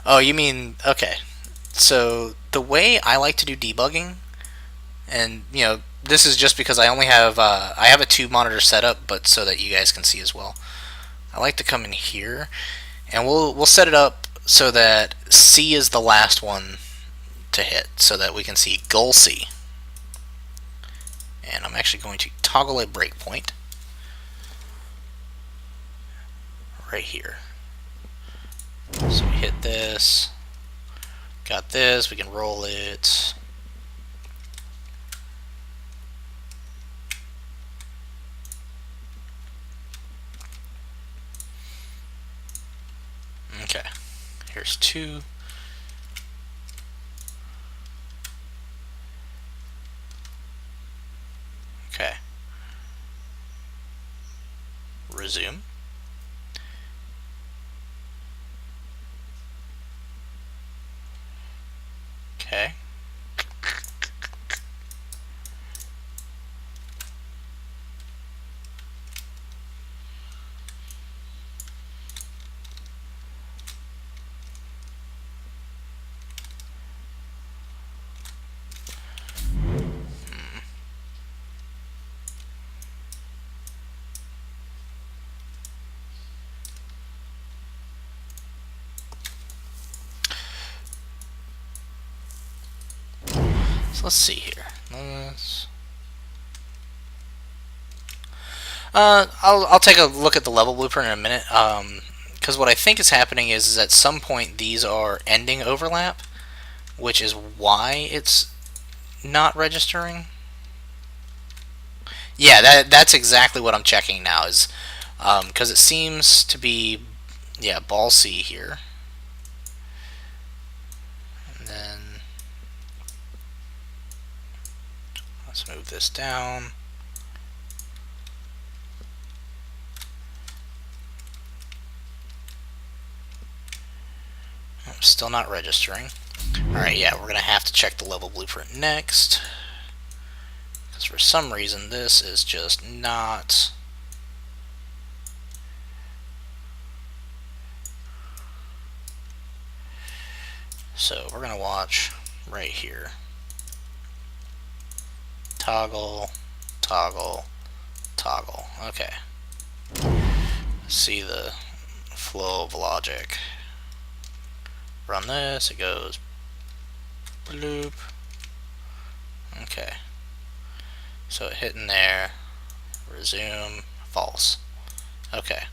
Oh, you mean, okay. So the way I like to do debugging, and this is just because I have a two monitor setup, but so that you guys can see as well. I like to come in here, and we'll set it up so that C is the last one to hit, so that we can see goal C. And I'm actually going to toggle a breakpoint right here. So we hit this, got this, we can roll it. Okay, here's 2. Okay, resume. Okay. So let's see here. I'll take a look at the level blueprint in a minute. Because what I think is happening is at some point these are ending overlap, which is why it's not registering. Yeah, that's exactly what I'm checking now. Is because it seems to be, yeah, ball C here, and then let's move this down. I'm still not registering. Alright, yeah, we're gonna have to check the level blueprint next, because for some reason this is just not. So we're gonna watch right here. Toggle, toggle, toggle. Okay. See the flow of logic. Run this, it goes bloop. Okay. So it hit in there, resume, false. Okay.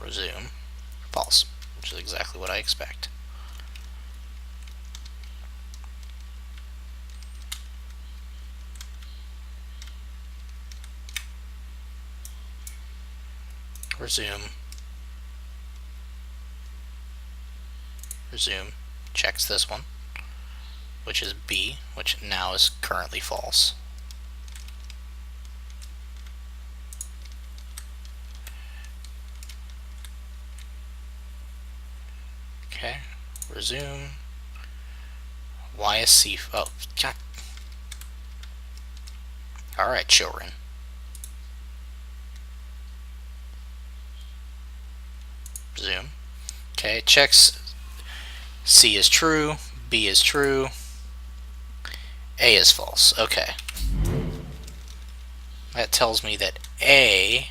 Resume, false, which is exactly what I expect. Resume, resume, checks this one, which is B, which now is currently false. Okay, resume. Why is C? Oh, God. Alright, children. Resume. Okay, it checks C is true, B is true, A is false. Okay. That tells me that A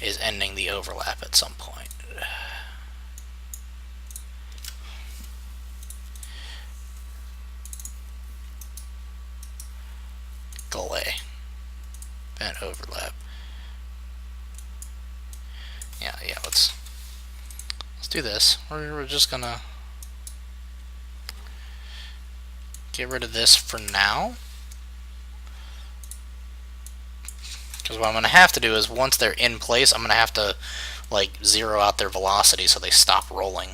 is ending the overlap at some point. Goal A. Event overlap. Yeah, let's do this. We're just gonna get rid of this for now. Because what I'm gonna have to do is once they're in place, I'm gonna have to like zero out their velocity so they stop rolling.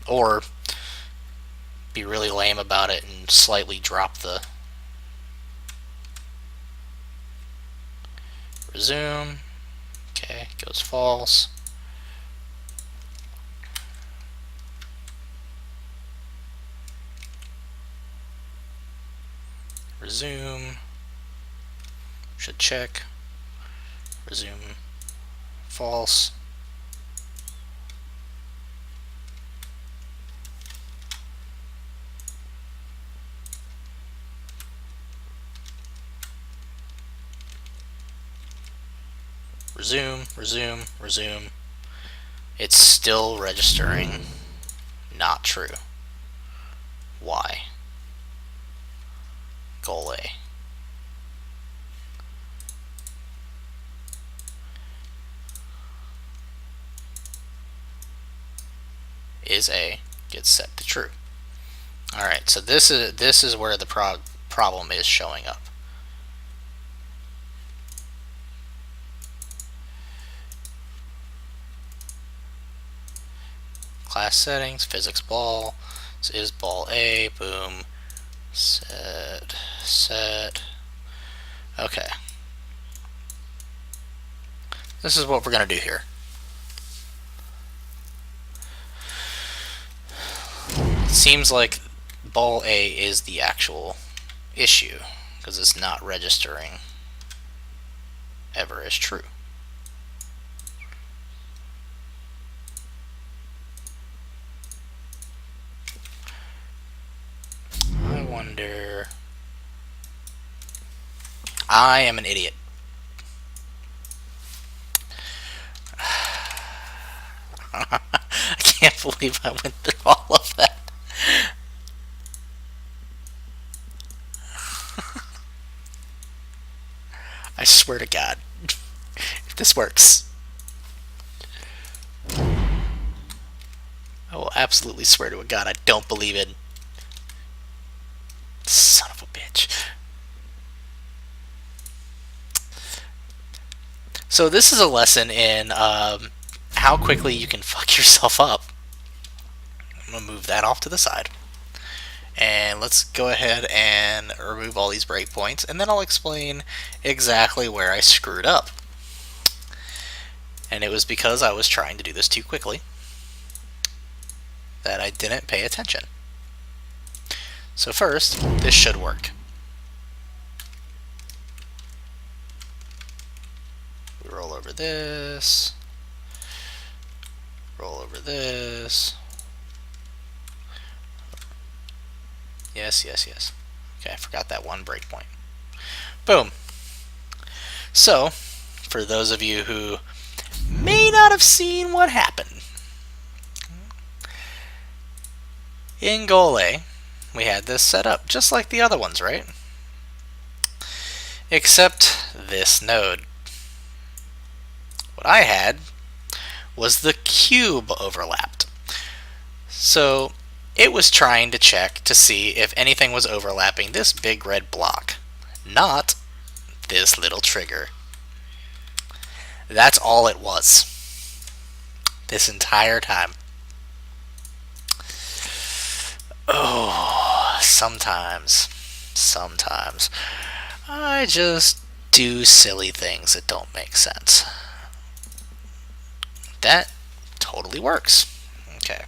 Or be really lame about it and slightly drop the Resume. Okay, goes false. Resume. Should check. Resume. False. Resume, resume, resume. It's still registering not true. Why? Goal A. Is A gets set to true. Alright, so this is where the problem is showing up. Class settings, physics ball. This is ball A, boom. Set. Okay. This is what we're going to do here. It seems like ball A is the actual issue because it's not registering ever as true. I wonder... I am an idiot. I can't believe I went through all of that. I swear to God, if this works, I will absolutely swear to a God I don't believe it. Son of a bitch. So this is a lesson in how quickly you can fuck yourself up. I'm going to move that off to the side. And let's go ahead and remove all these breakpoints, and then I'll explain exactly where I screwed up. And it was because I was trying to do this too quickly that I didn't pay attention. So first, this should work. We roll over this, roll over this. Yes. Okay, I forgot that one breakpoint. Boom. So, for those of you who may not have seen what happened, in goal A, we had this set up just like the other ones, right? Except this node. What I had was the cube overlapped. So it was trying to check to see if anything was overlapping this big red block, not this little trigger. That's all it was. This entire time. Oh, sometimes I just do silly things that don't make sense. That totally works. Okay.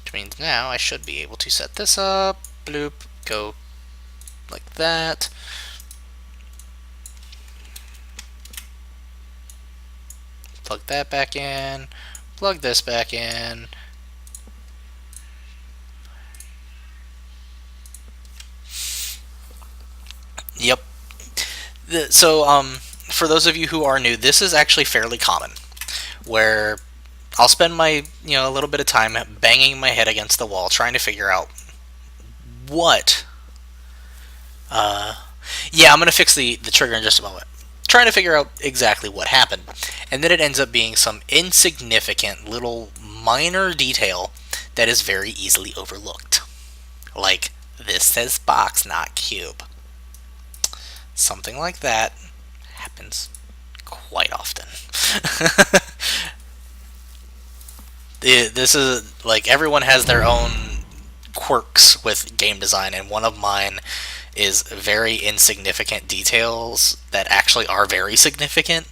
Which means now I should be able to set this up. Bloop. Go like that. Plug that back in. Plug this back in. Yep. So, for those of you who are new, this is actually fairly common, where I'll spend my, a little bit of time banging my head against the wall trying to figure out what. Yeah, I'm going to fix the trigger in just a moment. Trying to figure out exactly what happened. And then it ends up being some insignificant little minor detail that is very easily overlooked. Like, this says box, not cube. Something like that happens quite often. This is like everyone has their own quirks with game design, and one of mine is very insignificant details that actually are very significant,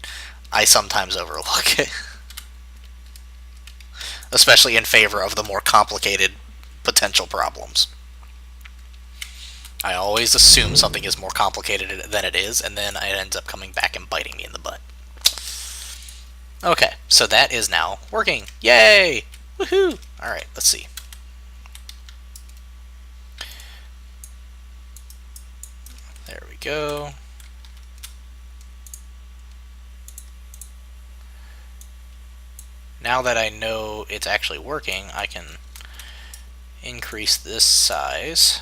I sometimes overlook it. Especially in favor of the more complicated potential problems. I always assume something is more complicated than it is, and then it ends up coming back and biting me in the butt. Okay, so that is now working. Yay! Woohoo! Alright, let's see. There we go. Now that I know it's actually working, I can increase this size.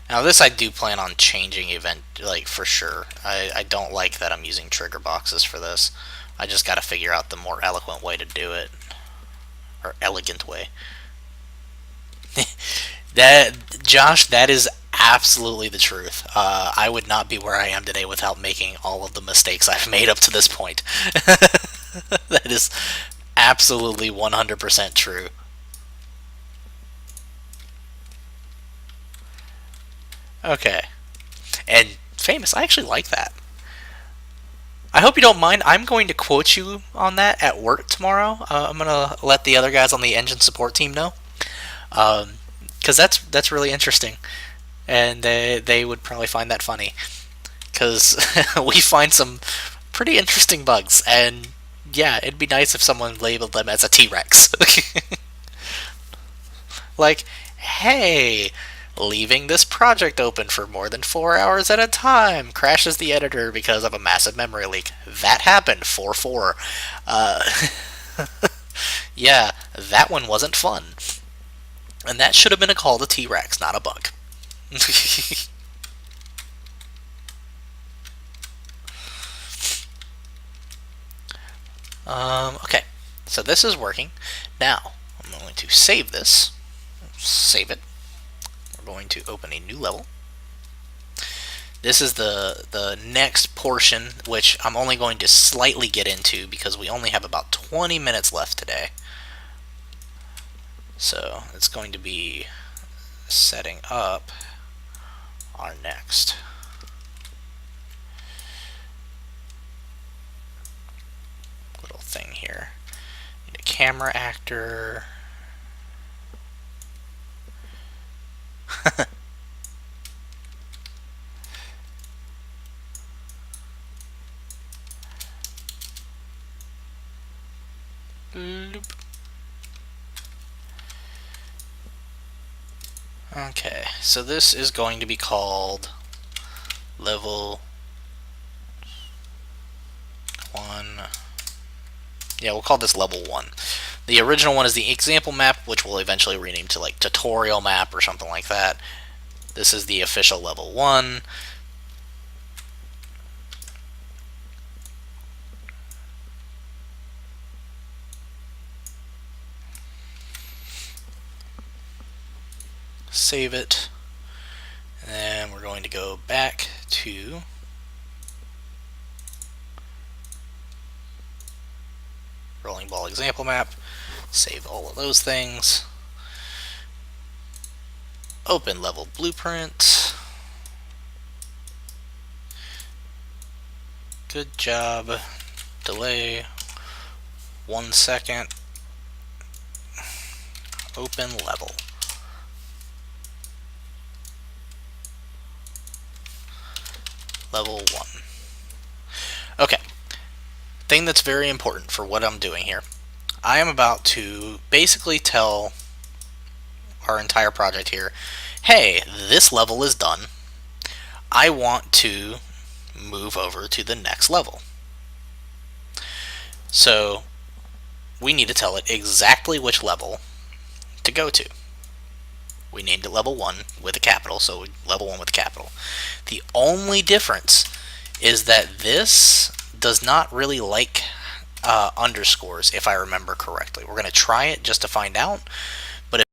Now this I do plan on changing event, like, for sure. I don't like that I'm using trigger boxes for this. I just gotta figure out the more eloquent way to do it. Or elegant way. Josh, that is absolutely the truth. I would not be where I am today without making all of the mistakes I've made up to this point. That is absolutely 100% true. Okay. And famous, I actually like that. I hope you don't mind. I'm going to quote you on that at work tomorrow. I'm gonna let the other guys on the engine support team know, because that's really interesting, and they would probably find that funny, because we find some pretty interesting bugs, and yeah, it'd be nice if someone labeled them as a T-Rex. Like, hey, leaving this project open for more than 4 hours at a time crashes the editor because of a massive memory leak. That happened 4-4. Uh, yeah, that one wasn't fun. And that should have been a call to T-Rex, not a bug. Okay, so this is working. Now, I'm going to save this. Save it. We're going to open a new level. This is the next portion, which I'm only going to slightly get into because we only have about 20 minutes left today. So it's going to be setting up our next little thing here. Need a camera actor. Okay, so this is going to be called level 1. Yeah, we'll call this level 1. The original one is the example map, which we'll eventually rename to like tutorial map or something like that. This is the official level 1. Save it. And we're going to go back to rolling ball example map. Save all of those things. Open level blueprint. Good job. Delay 1 second. Open level. Level 1. Okay. Thing that's very important for what I'm doing here. I am about to basically tell our entire project here, hey, this level is done. I want to move over to the next level. So we need to tell it exactly which level to go to. We named it level 1 with a capital, so level 1 with a capital. The only difference is that this does not really like underscores, if I remember correctly. We're going to try it just to find out,